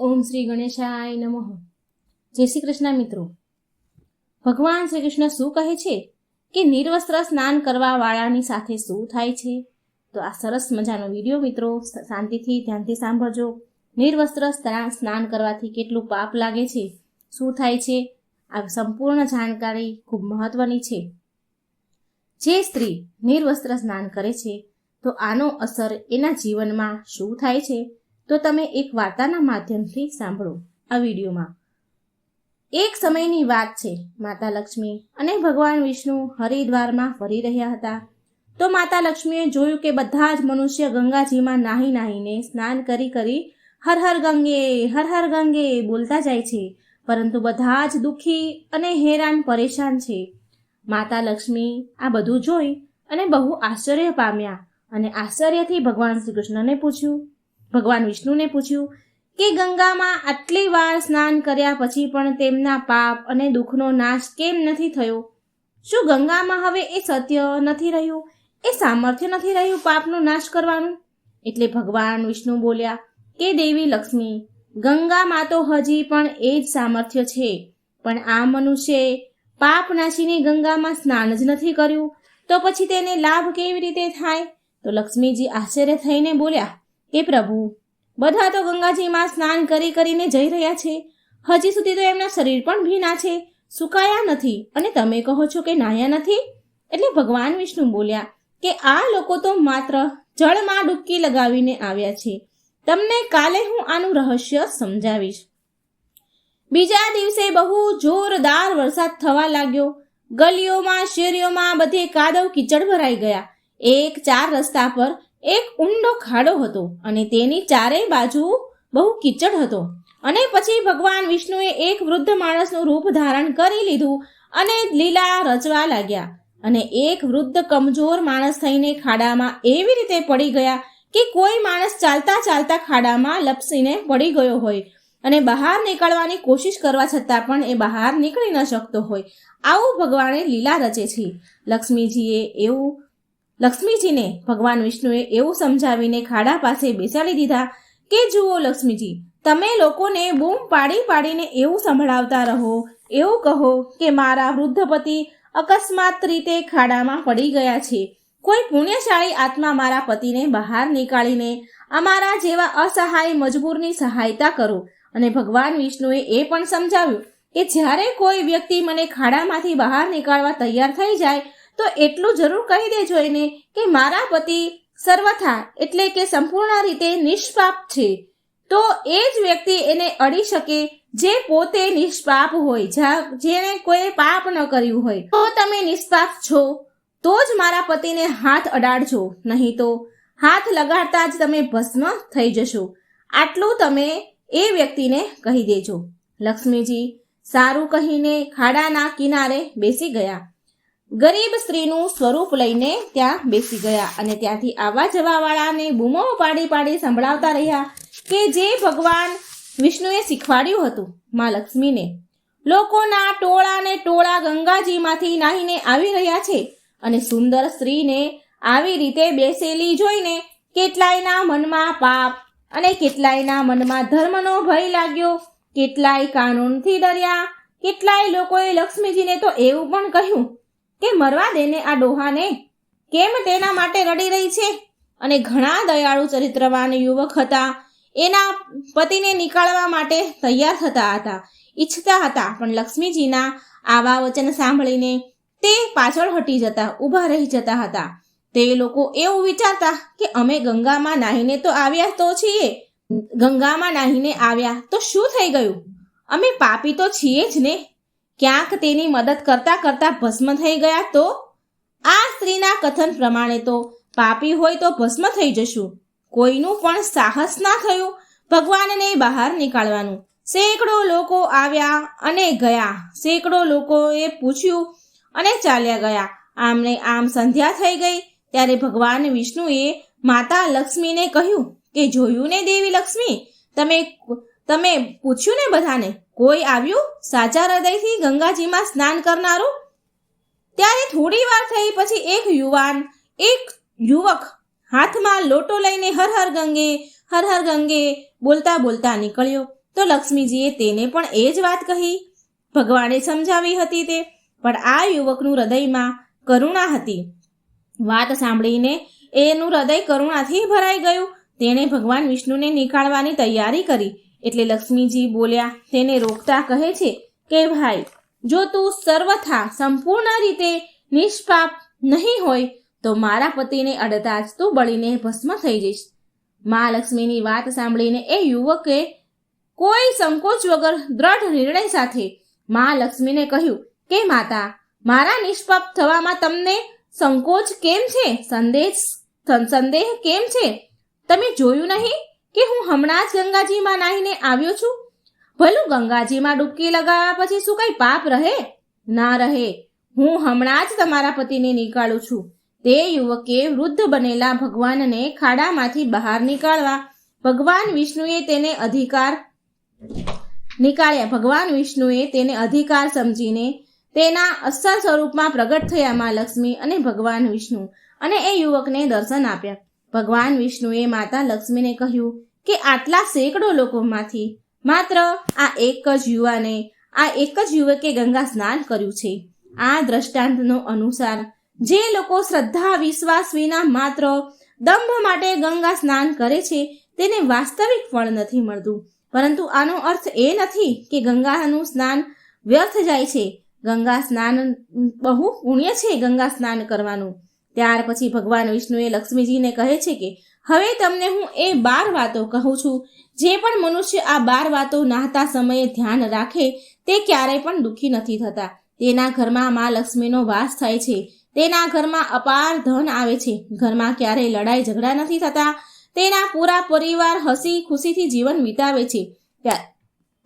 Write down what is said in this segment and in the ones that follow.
ઓમ શ્રી ગણેશાય નમઃ. જય શ્રી કૃષ્ણ મિત્રો. ભગવાન શ્રી કૃષ્ણ શું કહે છે કે નિર્વસ્ત્ર સ્નાન કરવા વાળાની સાથે શું થાય છે? તો આ સરસ મજાનો વિડીયો મિત્રો શાંતિથી ધ્યાનથી સાંભળજો. નિર્વસ્ત્ર સ્નાન કરવાથી કેટલું પાપ લાગે છે, શું થાય છે, આ સંપૂર્ણ જાણકારી ખૂબ મહત્વની છે. જે સ્ત્રી નિર્વસ્ત્ર સ્નાન કરે છે તો આનો અસર એના જીવનમાં શું થાય છે તો તમે એક વાર્તાના માધ્યમથી સાંભળો આ વિડીયોમાં. એક સમયની વાત છે. માતા લક્ષ્મી અને ભગવાન વિષ્ણુ હરિદ્વારમાં ફરી રહ્યા હતા. તો માતા લક્ષ્મીએ જોયું કે બધા જ મનુષ્ય ગંગાજીમાં નાહીને સ્નાન કરી હર હર ગંગે બોલતા જાય છે, પરંતુ બધા જ દુઃખી અને હેરાન પરેશાન છે. માતા લક્ષ્મી આ બધું જોઈ અને બહુ આશ્ચર્ય પામ્યા અને આશ્ચર્યથી ભગવાન શ્રી કૃષ્ણને પૂછ્યું, ભગવાન વિષ્ણુને પૂછ્યું કે ગંગામાં આટલી વાર સ્નાન કર્યા પછી પણ તેમના પાપ અને દુઃખનો નાશ કેમ નથી થયો? શું ગંગામાં હવે એ સત્ય નથી રહ્યું, એ સામર્થ્ય નથી રહ્યું પાપનો નાશ કરવાનું? એટલે ભગવાન વિષ્ણુ બોલ્યા કે દેવી લક્ષ્મી, ગંગામાં તો હજી પણ એ જ સામર્થ્ય છે, પણ આ મનુષ્યએ પાપ નાશીની ગંગામાં સ્નાન જ નથી કર્યું, તો પછી તેને લાભ કેવી રીતે થાય? તો લક્ષ્મીજી આશ્ચર્ય થઈને બોલ્યા કે પ્રભુ, બધા તો ગંગાજીમાં સ્નાન કરીને જઈ રહ્યા છે, હજી સુધી તો એમના શરીર પણ ભીના છે, સુકાયા નથી, અને તમે કહો છો કે નાહ્યા નથી? એટલે ભગવાન વિષ્ણુ બોલ્યા કે આ લોકો તો માત્ર જળમાં ડૂબકી લગાવીને આવ્યા છે, તમને કાલે હું આનું રહસ્ય સમજાવીશ. બીજા દિવસે બહુ જોરદાર વરસાદ થવા લાગ્યો. ગલીઓમાં શેરીઓમાં બધે કાદવ કીચડ ભરાઈ ગયા. એક 4 રસ્તા પર એક ઊંડો ખાડો હતો અને તેની ચારેય બાજુ બહુ કીચડ હતો. અને પછી ભગવાન વિષ્ણુએ એક વૃદ્ધ માણસનું રૂપ ધારણ કરી લીધું અને લીલા રચવા લાગ્યા. અને એક વૃદ્ધ કમજોર માણસ થઈને ખાડામાં એવી રીતે પડી ગયા કે કોઈ માણસ ચાલતા ખાડામાં લપસીને પડી ગયો હોય અને બહાર નીકળવાની કોશિશ કરવા છતાં પણ એ બહાર નીકળી ન શકતો હોય. આવું ભગવાને લીલા રચે છે. લક્ષ્મીજીને ભગવાન વિષ્ણુએ એવું સમજાવીને ખાડા પાસે બેસાડી દીધા કે જુઓ લક્ષ્મીજી, તમે લોકોને બૂમ પાડીને એવું સંભળાવતા રહો, એવું કહો કે મારા વૃદ્ધ પતિ અકસ્માત રીતે ખાડામાં પડી ગયા છે. કોઈ પુણ્યશાળી આત્મા મારા પતિને બહાર નીકાળીને અમારા જેવા અસહાય મજબૂરની સહાયતા કરો. અને ભગવાન વિષ્ણુએ એ પણ સમજાવ્યું કે જ્યારે કોઈ વ્યક્તિ મને ખાડામાંથી બહાર નીકાળવા તૈયાર થઈ જાય તો એટલું જરૂર કહી દેજો એને કે મારા પતિ સર્વથા એટલે કે સંપૂર્ણ રીતે નિષ્પાપ છે, તો એ જ વ્યક્તિ એને અડી શકે જે પોતે નિષ્પાપ હોય, જેને કોઈ પાપ ન કર્યું હોય. તો તમે નિષ્પાપ છો તો જ મારા પતિને હાથ અડાડજો, નહીં તો હાથ લગાડતા જ તમે ભસ્મ થઈ જશો. આટલું તમે એ વ્યક્તિને કહી દેજો. લક્ષ્મીજી સારું કહીને ખાડાના કિનારે બેસી ગયા. ગરીબ સ્ત્રીનું સ્વરૂપ લઈને ત્યાં બેસી ગયા અને ત્યાંથી આવવા જવા વાળાને બૂમો પાડી સંભળાવતા રહ્યા કે જે ભગવાન વિષ્ણુએ શીખવાડ્યું હતું માં લક્ષ્મીને. લોકોના ટોળા ગંગાજીમાંથી નાહીને આવી રહ્યા છે અને સુંદર સ્ત્રીને આવી રીતે બેસેલી જોઈને કેટલાયના મનમાં પાપ અને કેટલાયના મનમાં ધર્મનો ભય લાગ્યો. કેટલાય કાનૂનથી ડર્યા. કેટલાય લોકોએ લક્ષ્મીજીને તો એવું પણ કહ્યું કે મરવા દેને આ ડોહાને, કેમ તેના માટે રડી રહી છે? અને ઘણા દયાળુ ચરિત્રવાન યુવક હતા, એના પતિને નીકાળવા માટે તૈયાર ઈચ્છતા હતા, પણ લક્ષ્મીજીના આવા વચન સાંભળીને તે પાછળ હટી જતા, ઊભા રહી જતા હતા. તે લોકો એવું વિચારતા કે અમે ગંગામાં નાહીને તો આવ્યા તો છીએ, ગંગામાં નાહીને આવ્યા તો શું થઈ ગયું? અમે પાપી તો છીએ જ ને, ક્યાંક તેની મદદ કરતા ભસ્મ થઈ ગયા તો? આ સ્ત્રીના કથન પ્રમાણે તો પાપી હોય તો ભસ્મ થઈ જશું. કોઈનું પણ સાહસ ના થયું ભગવાનને બહાર નીકાળવાનું. સેંકડો લોકો આવ્યા અને ગયા, સેંકડો લોકોએ પૂછ્યું અને ચાલ્યા ગયા. આમને આમ સંધ્યા થઈ ગઈ ત્યારે ભગવાન વિષ્ણુએ માતા લક્ષ્મીને કહ્યું કે જોયું ને દેવી લક્ષ્મી, તમે પૂછ્યું ને બધાને, કોઈ આવ્યું સાચા હૃદયથી ગંગાજીમાં સ્નાન કરનારું? ત્યારે થોડી વાર થઈ પછી એક યુવક હાથમાં લોટો લઈને હર હર ગંગે બોલતા નીકળ્યો. તો લક્ષ્મીજીએ તેને પણ એ જ વાત કહી. ભગવાને સમજાવી હતી તે, પણ આ યુવકનું હૃદયમાં કરુણા હતી. વાત સાંભળીને એનું હૃદય કરુણાથી ભરાઈ ગયું. તેણે ભગવાન વિષ્ણુને નીકાળવાની તૈયારી કરી. એટલે લક્ષ્મીજી બોલ્યા, તેને રોકતા કહે છે કે ભાઈ, જો તું સર્વથા સંપૂર્ણ રીતે નિષ્પાપ નહીં હોય તો મારા પતિને અડતા જ તું બળીને ભસ્મ થઈ જઈશ. મા લક્ષ્મીની વાત સાંભળીને એ યુવકે કોઈ સંકોચ વગર દ્રઢ નિર્ણય સાથે મા લક્ષ્મીને કહ્યું કે માતા, મારા નિષ્પાપ થવામાં તમને સંકોચ કેમ છે? સંદેહ કેમ છે? તમે જોયું નહીં કે હું હમણાં જ ગંગાજીમાં નાહીને આવ્યો છું? ભલું ગંગાજીમાં ડૂબકી લગાવ્યા પછી શું કઈ પાપ રહે? ના રહે. હું હમણાં જ તમારા પતિને નીકાળું છું. તે યુવકે વૃદ્ધ બનેલા ભગવાનને ખાડામાંથી બહાર નીકાળવા ભગવાન વિષ્ણુએ તેને અધિકાર સમજીને તેના અસલ સ્વરૂપમાં પ્રગટ થયા મા લક્ષ્મી અને ભગવાન વિષ્ણુ, અને એ યુવકને દર્શન આપ્યા. ભગવાન વિષ્ણુએ માતા લક્ષ્મીને કહ્યું કે આટલા સેંકડો લોકોમાંથી માત્ર આ એક જ યુવકે ગંગા સ્નાન કર્યું છે. આ દ્રષ્ટાંતનો અનુસાર જે લોકો શ્રદ્ધા વિશ્વાસ વિના માત્ર દંભ માટે ગંગા સ્નાન કરે છે તેને વાસ્તવિક ફળ નથી મળતું. પરંતુ આનો અર્થ એ નથી કે ગંગાનું સ્નાન વ્યર્થ જાય છે. ગંગા સ્નાન બહુ પુણ્ય છે ગંગા સ્નાન કરવાનું. ત્યાર પછી ભગવાન વિષ્ણુએ લક્ષ્મીજીને કહે છે કે હવે તમને હું એ 12 વાતો કહું છું. જે પણ મનુષ્ય આ 12 વાતો નહાતા સમયે ધ્યાન રાખે તે ક્યારેય પણ દુઃખી નથી થતા. તેના ઘરમાં મા લક્ષ્મીનો વાસ થાય છે. તેના ઘરમાં અપાર ધન આવે છે. ઘરમાં ક્યારેય લડાઈ ઝઘડા નથી થતા. તેના પૂરા પરિવાર હસી ખુશીથી જીવન વિતાવે છે.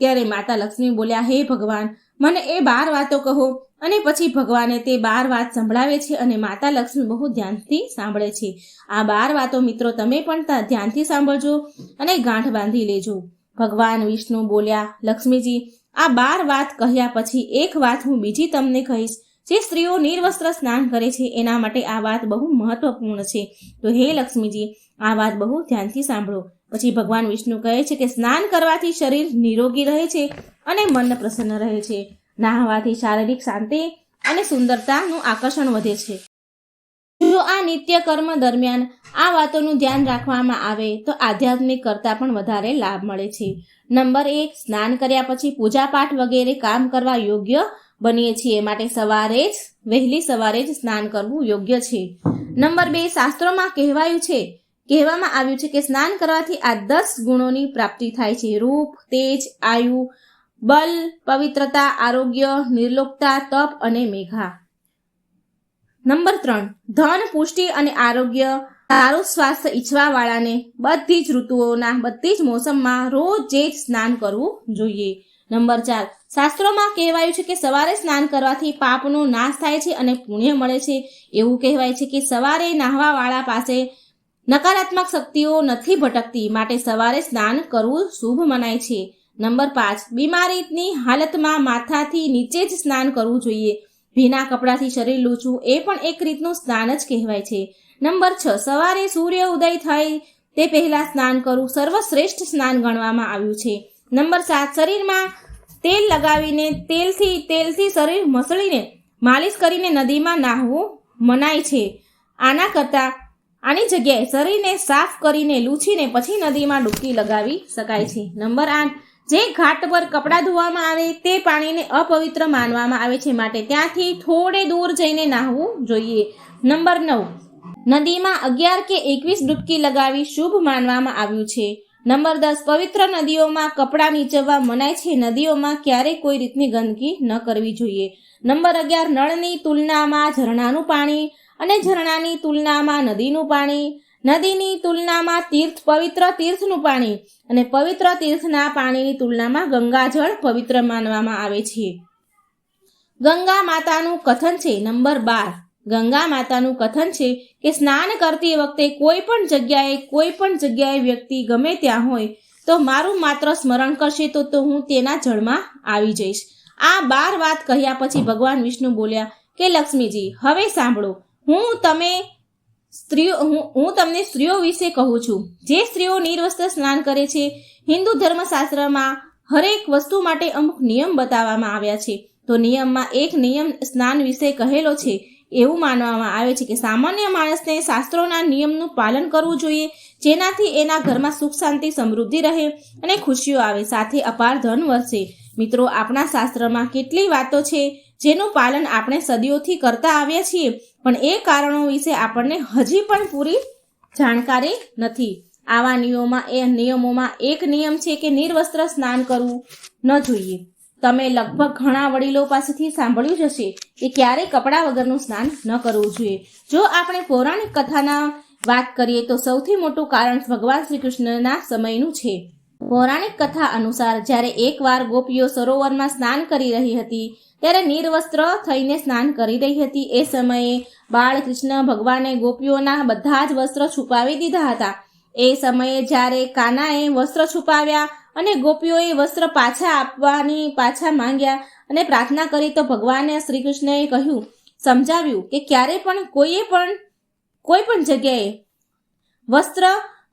ત્યારે માતા લક્ષ્મી બોલ્યા, હે ભગવાન, મને એ 12 વાતો કહો. અને પછી ભગવાને તે 12 વાત સંભળાવે છે અને માતા લક્ષ્મી બહુ ધ્યાનથી સાંભળે છે. આ 12 વાતો મિત્રો તમે પણ ધ્યાનથી સાંભળજો અને ગાંઠ બાંધી લેજો. ભગવાન વિષ્ણુ બોલ્યા, લક્ષ્મીજી, આ 12 વાત કહ્યા પછી એક વાત હું બીજી તમને કહીશ. જે સ્ત્રીઓ નિર્વસ્ત્ર સ્નાન કરે છે એના માટે આ વાત બહુ મહત્વપૂર્ણ છે. તો હે લક્ષ્મીજી, આ વાત બહુ ધ્યાનથી સાંભળો. પછી ભગવાન વિષ્ણુ કહે છે કે સ્નાન કરવાથી શરીર નિરોગી રહે છે અને મન પ્રસન્ન રહે છે. નહાવાથી શારીરિક શાંતિ અને સુંદરતાનું આકર્ષણ વધે છે. જો આ નિત્ય કર્મ દરમિયાન આ વાતોનું ધ્યાન રાખવામાં આવે તો આધ્યાત્મિક કરતાં પણ વધારે લાભ મળે છે. નંબર 1, સ્નાન કર્યા પછી પૂજાપાઠ વગેરે કામ કરવા યોગ્ય બનીએ છીએ, માટે વહેલી સવારે જ સ્નાન કરવું યોગ્ય છે. નંબર 2, શાસ્ત્રોમાં કહેવામાં આવ્યું છે કે સ્નાન કરવાથી આ 10 ગુણોની પ્રાપ્તિ થાય છે: રૂપ, તેજ, આયુ, બલ, પવિત્રતા, આરોગ્ય, નિર્લોકતા, તપ અને મેઘા. નંબર 3, ધન, પુષ્ટિ અને આરોગ્ય, સારું સ્વાસ્થ્ય ઈચ્છવા વાળાને બધી જ ઋતુઓના બધી જ મોસમમાં રોજ સ્નાન કરવું જોઈએ. નંબર 4, શાસ્ત્રોમાં કહેવાયું છે કે સવારે સ્નાન કરવાથી પાપનો નાશ થાય છે અને પુણ્ય મળે છે. એવું કહેવાય છે કે સવારે નાહવા વાળા પાસે નકારાત્મક શક્તિઓ નથી ભટકતી, માટે સવારે સ્નાન કરવું શુભ મનાય છે. નંબર 5, બીમારીની હાલતમાં માથાથી નીચે જ સ્નાન કરવું જોઈએ. ભીના કપડાથી શરીર લૂછવું એ પણ એક રીતનું સ્નાન જ કહેવાય છે. નંબર 6, સવારે સૂર્ય ઉદય થાય તે પહેલા સ્નાન કરવું સર્વશ્રેષ્ઠ સ્નાન ગણવામાં આવ્યું છે. નંબર 7, શરીરમાં તેલ લગાવીને તેલથી શરીર મસળીને માલિશ કરીને નદીમાં નાહવું મનાય છે. આની જગ્યાએ શરીરને સાફ કરીને લૂછીને પછી નદીમાં ડૂબકી લગાવી શકાય છે. નંબર 8, જે ઘાટ પર કપડાં ધોવામાં આવે તે પાણીને અપવિત્ર માનવામાં આવે છે, માટે ત્યાંથી થોડે દૂર જઈને નાહવું જોઈએ. નંબર 9, નદીમાં 11 કે 21 ડૂબકી લગાવી શુભ માનવામાં આવ્યું છે. નંબર 10, પવિત્ર નદીઓમાં કપડાં નીચવવા મનાય છે. નદીઓમાં ક્યારેય કોઈ રીતની ગંદકી ન કરવી જોઈએ. નંબર 11, નળની તુલનામાં ઝરણાનું પાણી અને ઝરણાની તુલનામાં નદીનું પાણી, નદીની તુલનામાં પવિત્ર તીર્થનું પાણી અને પવિત્ર તીર્થના પાણીની તુલનામાં ગંગાજળ પવિત્ર માનવામાં આવે છે. ગંગા માતાનું કથન છે. નંબર 12, ગંગા માતાનું કથન છે કે સ્નાન કરતી વખતે કોઈ પણ જગ્યાએ વ્યક્તિ ગમે ત્યાં હોય તો મારું માત્ર સ્મરણ કરશે તો હું તેના જળમાં આવી જઈશ. આ 12 વાત કહ્યા પછી ભગવાન વિષ્ણુ બોલ્યા કે લક્ષ્મીજી, હવે સાંભળો, હું તમને સ્ત્રીઓ વિશે કહું છું. જે સ્ત્રીઓ નિર્વસ્ત્ર સ્નાન કરે છે, હિન્દુ ધર્મશાસ્ત્રમાં હરેક વસ્તુ માટે અમુક નિયમ બતાવવામાં આવ્યા છે. તો નિયમમાં એક નિયમ સ્નાન વિશે કહેલો છે. એવું માનવામાં આવે છે કે સામાન્ય માણસને શાસ્ત્રોના નિયમનું પાલન કરવું જોઈએ, જેનાથી એના ઘરમાં સુખ શાંતિ સમૃદ્ધિ રહે અને ખુશીઓ આવે, સાથે અપાર ધન વરસે. મિત્રો, આપણા શાસ્ત્રમાં કેટલી વાતો છે જેનું પાલન આપણે સદીઓથી કરતા આવ્યા છીએ, પણ એ કારણો વિશે આપણને હજી પણ પૂરી જાણકારી નથી. આવા નિયમોમાં એક નિયમ છે કે નિર્વસ્ત્ર સ્નાન કરવું ન જોઈએ. તમે લગભગ ઘણા વડીલો પાસેથી સાંભળ્યું જ હશે કે ક્યારેય કપડાં વગરનું સ્નાન ન કરવું જોઈએ. જો આપણે પૌરાણિક કથાના વાત કરીએ તો સૌથી મોટું કારણ ભગવાન શ્રી કૃષ્ણના સમયનું છે. પૌરાણિક કથા અનુસાર જ્યારે એકવાર ગોપીઓ સરોવરમાં સ્નાન કરી રહી હતી, ત્યારે નિર્વસ્ત્ર થઈને સ્નાન કરી રહી હતી. એ સમયે બાળકૃષ્ણ ભગવાને ગોપીઓના બધા જ વસ્ત્ર છુપાવી દીધા હતા. એ સમયે જ્યારે કાનાએ વસ્ત્ર છુપાવ્યા અને ગોપીઓએ વસ્ત્ર પાછા માંગ્યા અને પ્રાર્થના કરી, તો ભગવાને શ્રી કૃષ્ણએ સમજાવ્યું કે ક્યારે પણ કોઈ પણ જગ્યાએ વસ્ત્ર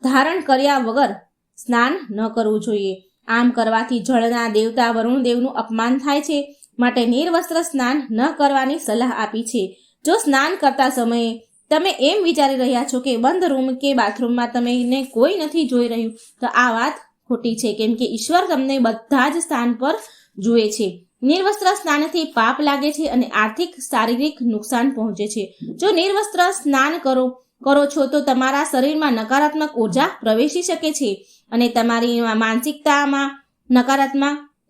ધારણ કર્યા વગર સ્નાન ન કરવું જોઈએ. આમ કરવાથી જળના દેવતા વરુણદેવનું અપમાન થાય છે, માટે નિર્વસ્ત્ર સ્નાન ન કરવાની સલાહ આપી છે. જો સ્નાન કરતા સમયે તમે એમ વિચારી રહ્યા છો કે બંધ રૂમ કે બાથરૂમમાં તમને કોઈ નથી જોઈ રહ્યું, તો આ વાત ખોટી છે, કેમ કે ઈશ્વર તમને બધા જ સ્થાન પર જુએ છે. નિર્વસ્ત્ર સ્નાનથી પાપ લાગે છે અને આર્થિક શારીરિક નુકસાન પહોંચે છે. જો નિર્વસ્ત્ર સ્નાન કરો છો તો તમારા શરીરમાં નકારાત્મક ઉર્જા પ્રવેશી શકે છે અને તમારી માનસિકતામાં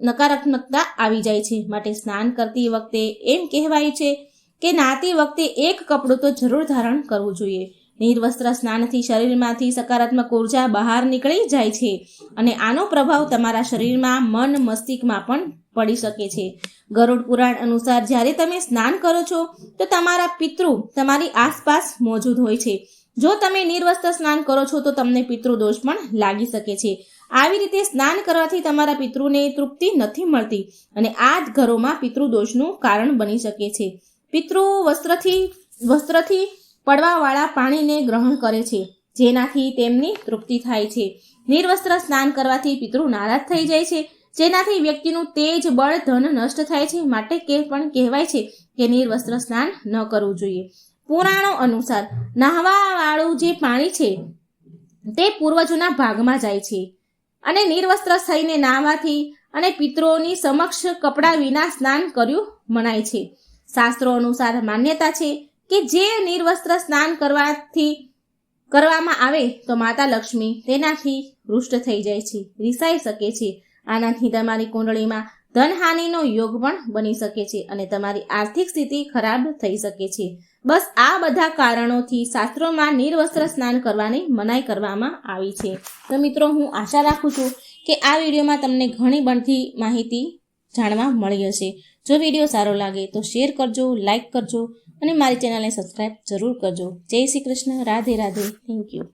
નકારાત્મકતા આવી જાય છે. માટે સ્નાન કરતી વખતે એમ કહેવાય છે કે નહાતી વખતે એક કપડું તો જરૂર ધારણ કરવું જોઈએ. નિર્વસ્ત્ર સ્નાનથી શરીરમાંથી સકારાત્મક ઉર્જા બહાર નીકળી જાય છે અને આનો પ્રભાવ તમારા શરીરમાં, મન, મસ્તિષ્કમાં પણ પડી શકે છે. ગરુડ પુરાણ અનુસાર જ્યારે તમે સ્નાન કરો છો તો તમારા પિતૃ તમારી આસપાસ મોજૂદ હોય છે. જો તમે નિર્વસ્ત્ર સ્નાન કરો છો તો તમને પિતૃદોષ પણ લાગી શકે છે. આવી રીતે સ્નાન કરવાથી તમારા પિતૃને તૃપ્તિ નથી મળતી અને આ જ ઘરોમાં પિતૃદોષનું કારણ બની શકે છે. પિતૃ વસ્ત્રથી પડવાવાળા પાણીને ગ્રહણ કરે છે, જેનાથી તેમની તૃપ્તિ થાય છે. નિર્વસ્ત્ર સ્નાન કરવાથી પિતૃ નારાજ થઈ જાય છે, જેનાથી વ્યક્તિનું તેજ, બળ, ધન નષ્ટ થાય છે. માટે પણ કહેવાય છે કે નિર્વસ્ત્ર સ્નાન ન કરવું જોઈએ. પુરાણો અનુસાર નહાવાવાળું જે પાણી છે તે પૂર્વજોના ભાગમાં જાય છે અને નિર્વસ્ત્ર થઈને નાહવાથી અને પિતૃઓની સમક્ષ કપડા વિના સ્નાન કર્યું મનાય છે. શાસ્ત્રો અનુસાર માન્યતા છે કે જે નિર્વસ્ત્ર સ્નાન કરવામાં આવે તો માતા લક્ષ્મી તેનાથી રૂષ્ટ થઈ જાય છે, રીસાઈ શકે છે. આનાથી તમારી કુંડળીમાં ધનહાનિનો યોગ પણ બની શકે છે અને તમારી આર્થિક સ્થિતિ ખરાબ થઈ શકે છે. બસ આ બધા કારણોથી શાસ્ત્રોમાં નિર્વસ્ત્ર સ્નાન કરવાની મનાઈ કરવામાં આવી છે. તો મિત્રો, હું આશા રાખું છું કે આ વિડીયોમાં તમને ઘણી બધી માહિતી જાણવા મળી હશે. જો વિડીયો સારો લાગે તો શેર કરજો, લાઈક કરજો અને મારી ચેનલને સબસ્ક્રાઈબ જરૂર કરજો. જય શ્રી કૃષ્ણ. રાધે રાધે. Thank you.